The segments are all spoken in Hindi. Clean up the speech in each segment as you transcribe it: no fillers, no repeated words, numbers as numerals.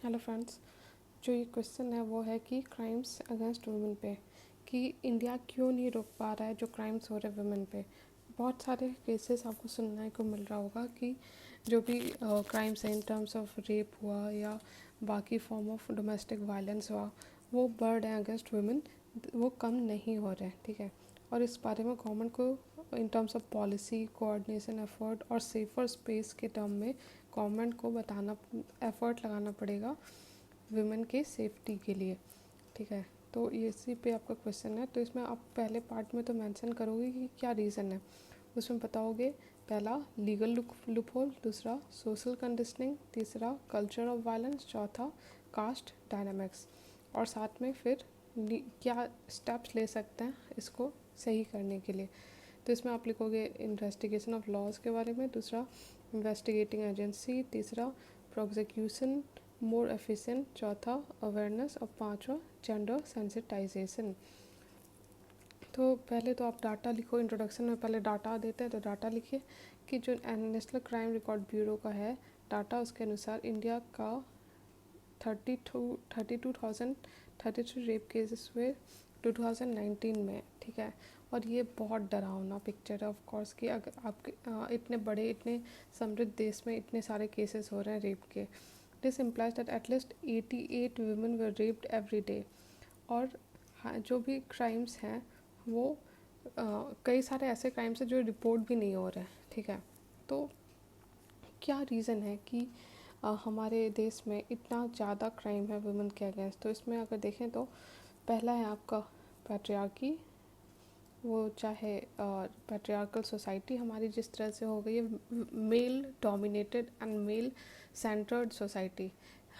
Hello friends. जो ये क्वेश्चन है वो है कि क्राइम्स अगेंस्ट वुमेन पे, कि इंडिया क्यों नहीं रोक पा रहा है जो क्राइम्स हो रहे हैं वुमेन पे। बहुत सारे केसेस आपको सुनने को मिल रहा होगा कि जो भी क्राइम्स हैं इन टर्म्स ऑफ रेप हुआ या बाकी फॉर्म ऑफ डोमेस्टिक वायलेंस हुआ, वो बढ़ रहे हैं अगेंस्ट वुमेन, वो कम नहीं हो रहे हैं। ठीक है, और इस बारे में गवर्नमेंट को in terms of policy coordination effort और सेफर स्पेस के टर्म में गवर्नमेंट को बताना, एफर्ट लगाना पड़ेगा वुमेन के सेफ्टी के लिए। ठीक है, तो इसी पे आपका क्वेश्चन है। तो इसमें आप पहले पार्ट में तो मेंशन करोगे कि क्या रीज़न है, उसमें बताओगे पहला लीगल लूप होल, दूसरा सोशल कंडीशनिंग, तीसरा कल्चर ऑफ वायलेंस, चौथा कास्ट डायनामिक्स, और साथ में फिर क्या स्टेप्स ले सकते हैं इसको सही करने के लिए। तो इसमें आप लिखोगे इन्वेस्टिगेशन ऑफ लॉज के बारे में, दूसरा इन्वेस्टिगेटिंग एजेंसी, तीसरा प्रोसिक्यूशन मोर एफिशिएंट, चौथा अवेयरनेस और पांचवा जेंडर सेंसिटाइजेशन। तो पहले तो आप डाटा लिखो। इंट्रोडक्शन में पहले डाटा देते हैं, तो डाटा लिखिए कि जो नेशनल क्राइम रिकॉर्ड ब्यूरो का है डाटा, उसके अनुसार इंडिया का 32,033 रेप केसेस हुए 2019 में। ठीक है, और ये बहुत डरावना पिक्चर है ऑफ कोर्स कि अगर आपके इतने बड़े, इतने समृद्ध देश में इतने सारे केसेस हो रहे हैं रेप के। This implies that at least 88 women were raped every day. और हाँ, जो भी क्राइम्स हैं वो कई सारे ऐसे क्राइम्स हैं जो रिपोर्ट भी नहीं हो रहे हैं। ठीक है, तो क्या रीज़न है कि हमारे देश में इतना ज़्यादा क्राइम है वुमेन के अगेंस्ट। तो इसमें अगर देखें तो पहला है आपका पैट्रियार्की, वो चाहे पैट्रियार्कल सोसाइटी हमारी जिस तरह से हो गई है, male dominated and male centred society.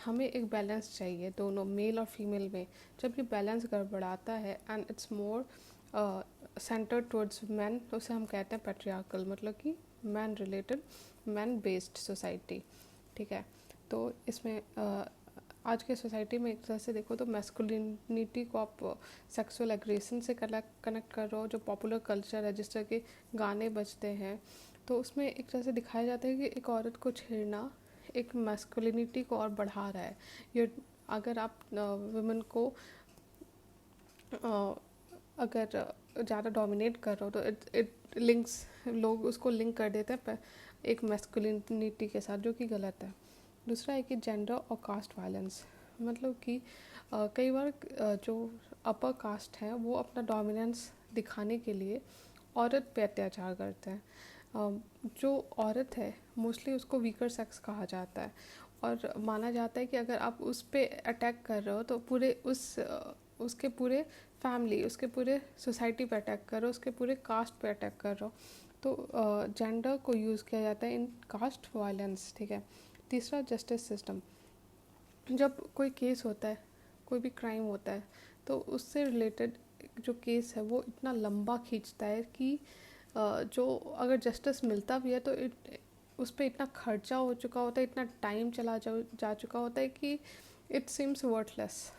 हमें एक बैलेंस चाहिए दोनों मेल और फीमेल में। जब ये बैलेंस गड़बड़ाता है and it's more centred towards man, तो उसे हम कहते हैं पैट्रियार्कल, मतलब कि man related, man based society. ठीक है, तो इसमें आज के सोसाइटी में एक तरह से देखो तो मैस्कुलिनिटी को आप सेक्सुअल एग्रेशन से कनेक्ट कर रहे हो। जो पॉपुलर कल्चर है, जिस तरह के गाने बजते हैं, तो उसमें एक तरह से दिखाया जाता है कि एक औरत को छेड़ना एक मैस्कुलिनिटी को और बढ़ा रहा है। ये अगर आप वुमेन को अगर ज़्यादा डोमिनेट कर रहे हो तो इट लिंक्स, लोग उसको लिंक कर देते हैं एक मैस्कुलिनिटी के साथ, जो कि गलत है। दूसरा है कि जेंडर और कास्ट वायलेंस, मतलब कि कई बार जो अपर कास्ट है वो अपना डोमिनेंस दिखाने के लिए औरत पे अत्याचार करते हैं। जो औरत है मोस्टली उसको वीकर सेक्स कहा जाता है, और माना जाता है कि अगर आप उस पे अटैक कर रहे हो तो पूरे उसके पूरे फैमिली, उसके पूरे सोसाइटी पे अटैक कर रहे हो, उसके पूरे कास्ट पे अटैक कर रहे हो। तो जेंडर को यूज़ किया जाता है इन कास्ट वायलेंस। ठीक है, तीसरा जस्टिस सिस्टम। जब कोई केस होता है, कोई भी क्राइम होता है, तो उससे रिलेटेड जो केस है वो इतना लंबा खींचता है कि जो अगर जस्टिस मिलता भी है तो उस पर इतना खर्चा हो चुका होता है, इतना टाइम जा चुका होता है कि इट सीम्स वर्थलेस।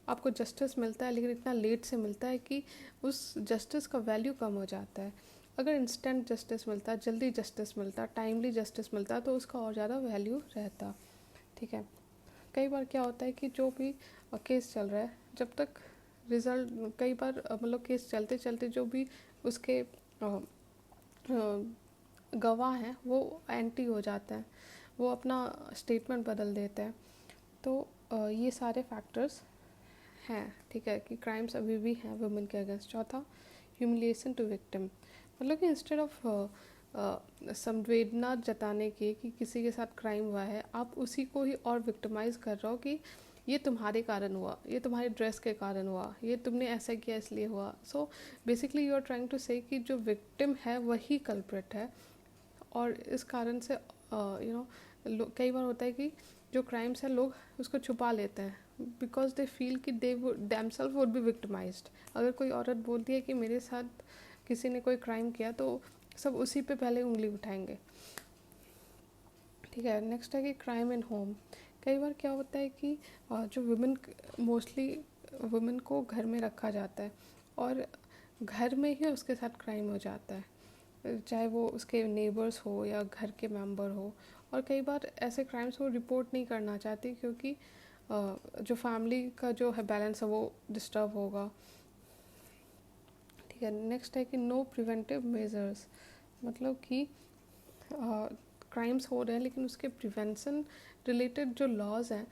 आपको जस्टिस मिलता है लेकिन इतना लेट से मिलता है कि उस जस्टिस का वैल्यू कम हो जाता है। अगर इंस्टेंट जस्टिस मिलता, जल्दी जस्टिस मिलता, टाइमली जस्टिस मिलता, तो उसका और ज़्यादा वैल्यू रहता। ठीक है, कई बार क्या होता है कि जो भी केस चल रहा है, जब तक रिज़ल्ट, कई बार मतलब केस चलते चलते जो भी उसके गवाह हैं वो एंटी हो जाते हैं, वो अपना स्टेटमेंट बदल देते हैं। तो ये सारे फैक्टर्स हैं। ठीक है, कि क्राइम्स अभी भी हैं वुमेन के अगेंस्ट। चौथा ह्यूमिलिएशन टू विक्टिम, मतलब कि इंस्टेड ऑफ संवेदना जताने के कि किसी के साथ क्राइम हुआ है, आप उसी को ही और विक्टिमाइज़ कर रहे हो कि ये तुम्हारे कारण हुआ, ये तुम्हारी ड्रेस के कारण हुआ, ये तुमने ऐसा किया इसलिए हुआ। So basically you are trying to say कि जो विक्टिम है वही कल्प्रिट है। और इस कारण से कई बार होता है कि जो क्राइम्स है लोग उसको छुपा लेते हैं बिकॉज दे फील कि they themselves would be victimised. अगर कोई औरत बोलती है कि मेरे साथ किसी ने कोई क्राइम किया तो सब उसी पे पहले उंगली उठाएंगे। ठीक है, नेक्स्ट है कि क्राइम इन होम। कई बार क्या होता है कि जो वुमेन, मोस्टली वुमेन को घर में रखा जाता है और घर में ही उसके साथ क्राइम हो जाता है, चाहे वो उसके नेबर्स हो या घर के मेंबर हो। और कई बार ऐसे क्राइम्स वो रिपोर्ट नहीं करना चाहती क्योंकि जो फैमिली का जो है बैलेंस है वो डिस्टर्ब होगा। ठीक है, नेक्स्ट है कि नो प्रिवेंटिव मेजर्स, मतलब कि क्राइम्स हो रहे हैं लेकिन उसके प्रिवेंशन रिलेटेड जो लॉज हैं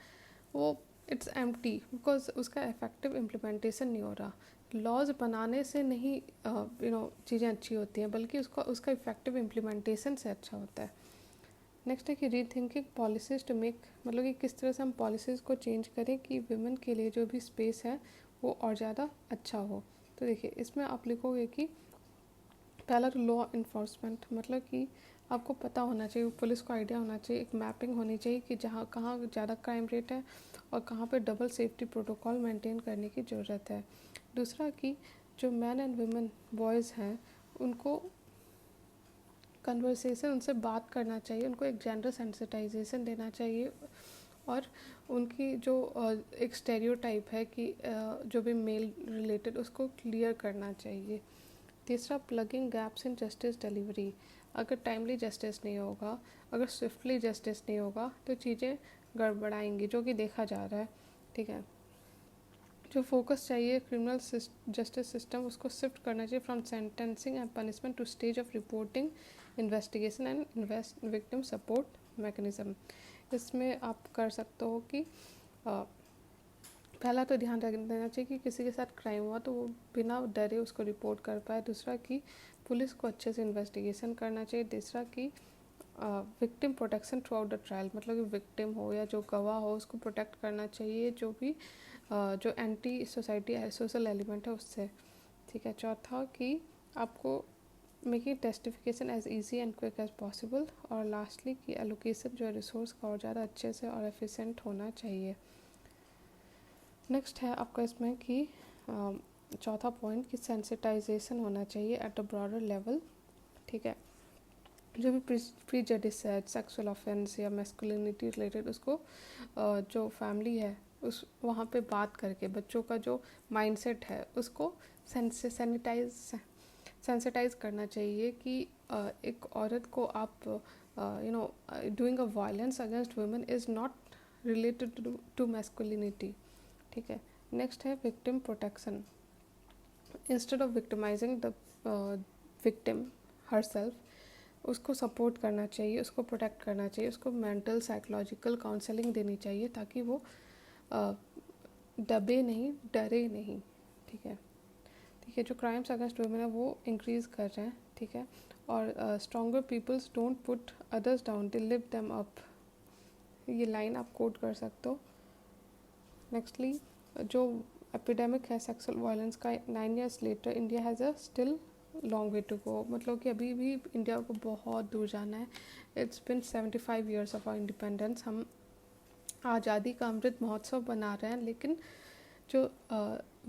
वो इट्स एम्प्टी बिकॉज उसका इफेक्टिव इम्प्लीमेंटेशन नहीं हो रहा। लॉज बनाने से नहीं चीज़ें अच्छी होती हैं, बल्कि उसका इफेक्टिव इम्प्लीमेंटेशन से अच्छा होता है। नेक्स्ट है कि रीथिंकिंग पॉलिसीज टू मेक, मतलब कि किस तरह से हम पॉलिसीज़ को चेंज करें कि वुमेन के लिए जो भी स्पेस है वो और ज़्यादा अच्छा हो। तो देखिए इसमें आप लिखोगे कि पहला तो लॉ इन्फोर्समेंट, मतलब कि आपको पता होना चाहिए, पुलिस को आइडिया होना चाहिए, एक मैपिंग होनी चाहिए कि जहाँ कहाँ ज़्यादा क्राइम रेट है और कहाँ पे डबल सेफ्टी प्रोटोकॉल मेंटेन करने की ज़रूरत है। दूसरा कि जो मैन एंड वुमेन बॉयज़ हैं उनको कन्वर्सेशन, उनसे बात करना चाहिए, उनको एक जेंडर सेंसिटाइजेशन देना चाहिए और उनकी जो एक स्टेरियोटाइप है कि जो भी मेल रिलेटेड उसको क्लियर करना चाहिए। तीसरा plugging gaps in justice delivery, अगर टाइमली जस्टिस नहीं होगा, अगर स्विफ्टली जस्टिस नहीं होगा तो चीज़ें गड़बड़ाएंगी, जो कि देखा जा रहा है। ठीक है, जो फोकस चाहिए क्रिमिनल जस्टिस सिस्टम उसको शिफ्ट करना चाहिए from sentencing and punishment to stage of reporting, investigation and victim support mechanism. इसमें आप कर सकते हो कि पहला तो ध्यान रख देना चाहिए कि किसी के साथ क्राइम हुआ तो वो बिना डरे उसको रिपोर्ट कर पाए। दूसरा कि पुलिस को अच्छे से इन्वेस्टिगेशन करना चाहिए। तीसरा कि victim protection through out the trial, मतलब कि विक्टिम हो या जो गवाह हो उसको प्रोटेक्ट करना चाहिए जो भी जो एंटी सोसाइटी सोशल एलिमेंट है उससे। ठीक है, चौथा कि आपको making testification as easy and quick as possible. और लास्टली कि एलोकेशन जो है रिसोर्स का और ज़्यादा अच्छे से और एफिशिएंट होना चाहिए। नेक्स्ट है आपका इसमें कि चौथा पॉइंट कि सेंसिटाइजेशन होना चाहिए एट अ ब्रॉडर लेवल। ठीक है, जो भी प्रीजडिस है सेक्सुअल ऑफेंस या मैस्कुलिनिटी रिलेटेड उसको जो फैमिली है उस वहाँ पे बात करके बच्चों का जो माइंडसेट है उसको सेंसिटाइज करना चाहिए कि एक औरत को आप doing a violence against women is not related to masculinity. ठीक है, नेक्स्ट है victim protection, instead of victimising the victim herself उसको सपोर्ट करना चाहिए, उसको प्रोटेक्ट करना चाहिए, उसको मेंटल साइकोलॉजिकल काउंसलिंग देनी चाहिए ताकि वो दबे नहीं, डरे नहीं। ठीक है, ठीक है, जो क्राइम्स अगेंस्ट वुमेन है वो इंक्रीज़ कर रहे हैं। ठीक है, और stronger peoples don't put others down, they lift them up, ये लाइन आप कोट कर सकते हो। नेक्स्टली जो एपिडेमिक है सेक्सुअल वायलेंस का 9 years later India has a still long way to go, मतलब कि अभी भी इंडिया को बहुत दूर जाना है। It's been 75 years of our independence, हम आज़ादी का अमृत महोत्सव बना रहे हैं, लेकिन जो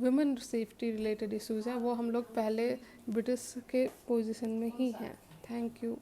वुमेन सेफ्टी रिलेटेड इश्यूज़ हैं वो हम लोग पहले ब्रिटिश के पोजीशन में ही हैं। Thank you.